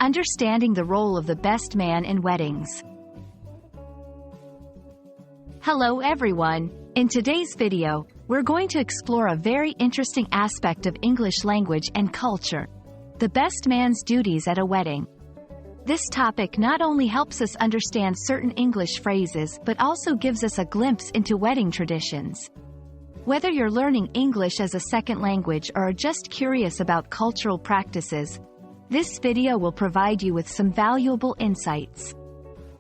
Understanding the role of the best man in weddings. Hello everyone! In today's video, we're going to explore a very interesting aspect of English language and culture: the best man's duties at a wedding. This topic not only helps us understand certain English phrases but also gives us a glimpse into wedding traditions. Whether you're learning English as a second language or are just curious about cultural practices, this video will provide you with some valuable insights.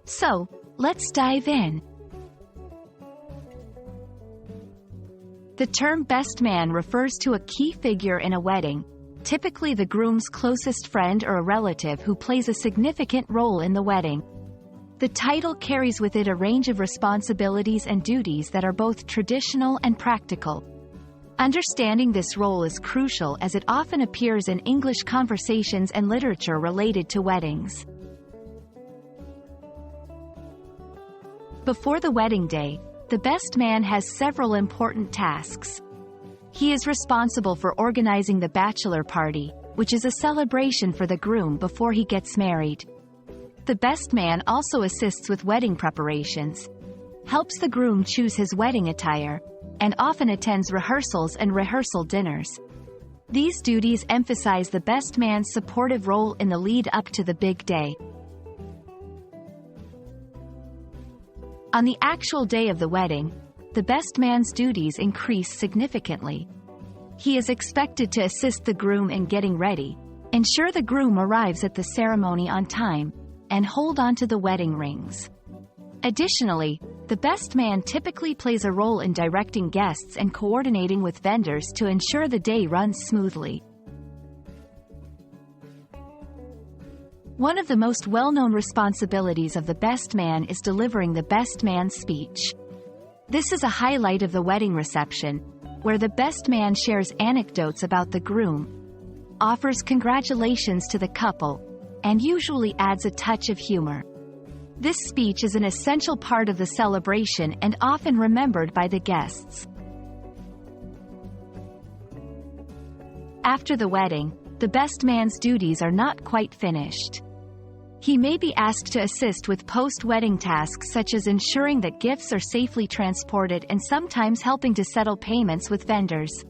So, let's dive in. The term best man refers to a key figure in a wedding, typically the groom's closest friend or a relative who plays a significant role in the wedding. The title carries with it a range of responsibilities and duties that are both traditional and practical. Understanding this role is crucial as it often appears in English conversations and literature related to weddings. Before the wedding day, the best man has several important tasks. He is responsible for organizing the bachelor party, which is a celebration for the groom before he gets married. The best man also assists with wedding preparations, helps the groom choose his wedding attire, and often attends rehearsals and rehearsal dinners. These duties emphasize the best man's supportive role in the lead-up to the big day. On the actual day of the wedding, the best man's duties increase significantly. He is expected to assist the groom in getting ready, ensure the groom arrives at the ceremony on time, and hold on to the wedding rings. Additionally, the best man typically plays a role in directing guests and coordinating with vendors to ensure the day runs smoothly. One of the most well-known responsibilities of the best man is delivering the best man's speech. This is a highlight of the wedding reception, where the best man shares anecdotes about the groom, offers congratulations to the couple, and usually adds a touch of humor. This speech is an essential part of the celebration and often remembered by the guests. After the wedding, the best man's duties are not quite finished. He may be asked to assist with post-wedding tasks such as ensuring that gifts are safely transported and sometimes helping to settle payments with vendors.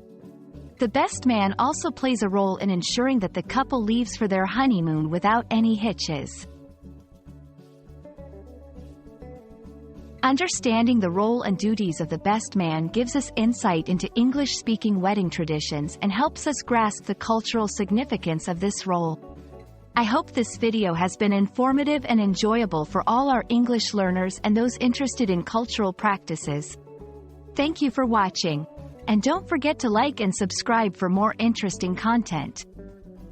The best man also plays a role in ensuring that the couple leaves for their honeymoon without any hitches. Understanding the role and duties of the best man gives us insight into English-speaking wedding traditions and helps us grasp the cultural significance of this role. I hope this video has been informative and enjoyable for all our English learners and those interested in cultural practices. Thank you for watching, and don't forget to like and subscribe for more interesting content.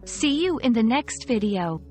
See you in the next video.